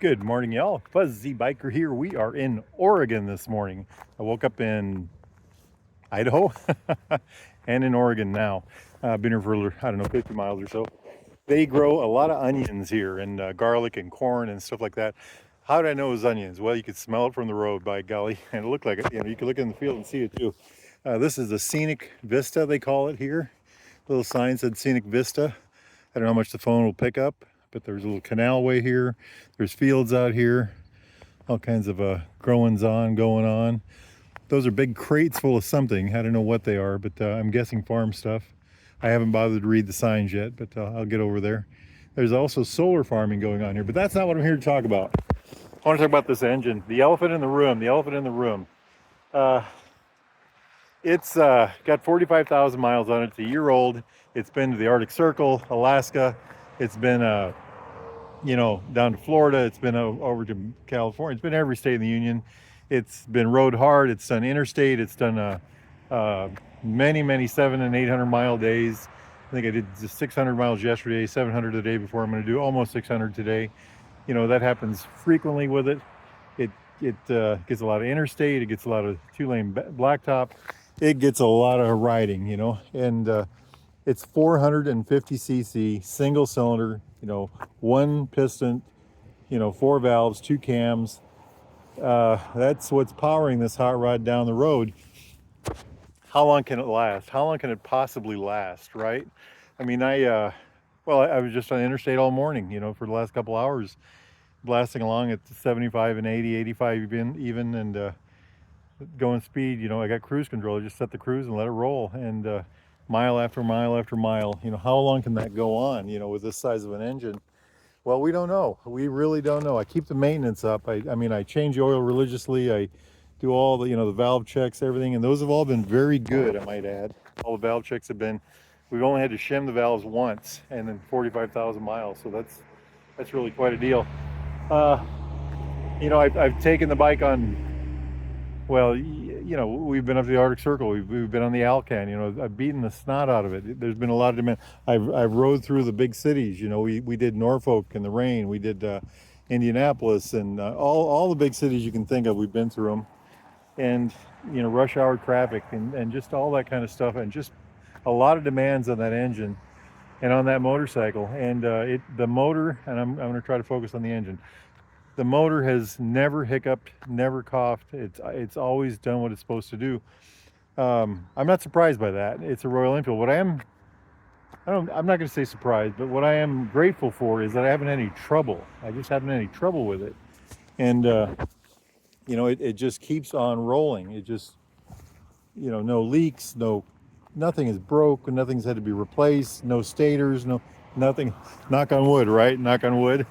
Good morning, y'all. Fuzzy Biker here. We are in Oregon this morning. I woke up in Idaho and in Oregon now. I've been here for, I don't know, 50 miles or so. They grow a lot of onions here and garlic and corn and stuff like that. How did I know it was onions? Well, you could smell it from the road, by golly, and it looked like it. You could look in the field and see it too. This is the Scenic Vista, they call it here. Little sign said Scenic Vista. I don't know how much the phone will pick up, but there's a little canalway here. There's fields out here, all kinds of growings on, going on. Those are big crates full of something. I don't know what they are, but I'm guessing farm stuff. I haven't bothered to read the signs yet, but I'll get over there. There's also solar farming going on here, but that's not what I'm here to talk about. I want to talk about this engine. The elephant in the room, the elephant in the room. It's got 45,000 miles on it. It's a year old. It's been to the Arctic Circle, Alaska. It's been, down to Florida. It's been over to California. It's been every state in the union. It's been rode hard. It's done interstate. It's done many 700 and 800 mile days. I think I did just 600 miles yesterday, 700 the day before. I'm going to do almost 600 today. That happens frequently with it. It gets a lot of interstate. It gets a lot of two-lane blacktop. It gets a lot of riding, and it's 450 cc, single cylinder, one piston, 4 valves, 2 cams. That's what's powering this hot rod down the road. How long can it last? How long can it possibly last, right? I mean, I was just on the interstate all morning, for the last couple hours, blasting along at 75 and 80, 85 even, and going speed. I got cruise control. I just set the cruise and let it roll, and mile after mile after mile. How long can that go on, with this size of an engine? Well, we don't know. We really don't know. I keep the maintenance up. I change the oil religiously. I do all the, the valve checks, everything, and those have all been very good, I might add. All the valve checks have been, we've only had to shim the valves once, and then 45,000 miles, so that's really quite a deal. I've taken the bike on, well, we've been up to the Arctic Circle. We've been on the Alcan. I've beaten the snot out of it. There's been a lot of demand. I've rode through the big cities. We did Norfolk in the rain. We did Indianapolis, and all the big cities you can think of. We've been through them, and rush hour traffic and just all that kind of stuff, and just a lot of demands on that engine and on that motorcycle. And the motor, and I'm going to try to focus on the engine. The motor has never hiccuped, never coughed. It's always done what it's supposed to do. I'm not surprised by that. It's a Royal Enfield. I'm not going to say surprised, but what I am grateful for is that I haven't had any trouble. I just haven't had any trouble with it. And, it just keeps on rolling. It just, no leaks, nothing is broke, nothing's had to be replaced, no stators, nothing. Knock on wood, right? Knock on wood.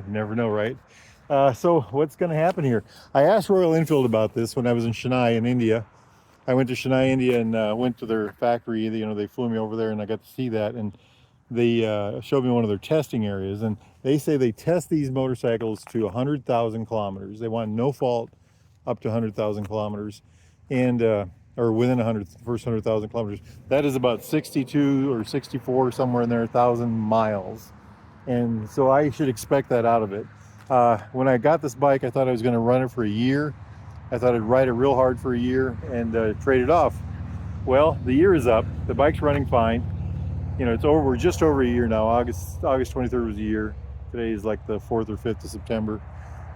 Never know, right? So what's going to happen here? I asked Royal Enfield about this when I was in Chennai in India. I went to Chennai, India, and went to their factory. They flew me over there, and I got to see that. And they showed me one of their testing areas. And they say they test these motorcycles to 100,000 kilometers. They want no fault up to 100,000 kilometers, and or within first 100,000 kilometers. That is about 62 or 64, somewhere in there, 1,000 miles. And so I should expect that out of it. When I got this bike, I thought I was going to run it for a year. I thought I'd ride it real hard for a year and trade it off. Well, the year is up. The bike's running fine. It's over. We're just over a year now. August 23rd was a year. Today is like the 4th or 5th of September.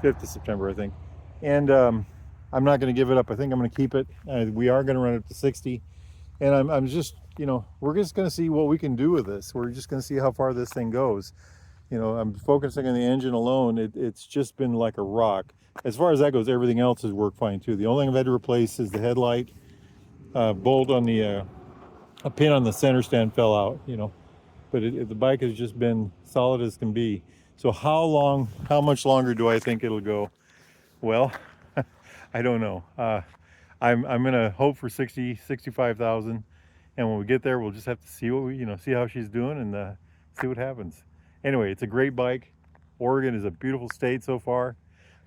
5th of September, I think. And I'm not going to give it up. I think I'm going to keep it. We are going to run it to 60. And I'm just, we're just going to see what we can do with this. We're just going to see how far this thing goes. I'm focusing on the engine alone. It's just been like a rock. As far as that goes, everything else has worked fine too. The only thing I've had to replace is the headlight. Bolt on a pin on the center stand fell out, but the bike has just been solid as can be. So how much longer do I think it'll go? Well, I don't know. I'm going to hope for 65,000. And when we get there, we'll just have to see see how she's doing and see what happens. Anyway, it's a great bike. Oregon is a beautiful state so far.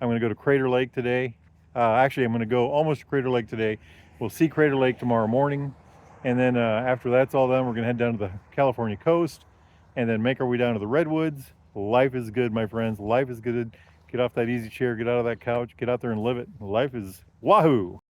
I'm going to go to Crater Lake today. Actually, I'm going to go almost to Crater Lake today. We'll see Crater Lake tomorrow morning. And then after that's all done, we're going to head down to the California coast and then make our way down to the Redwoods Life is good, my friends. Life is good. Get off that easy chair, get out of that couch, get out there and live it. Life is wahoo.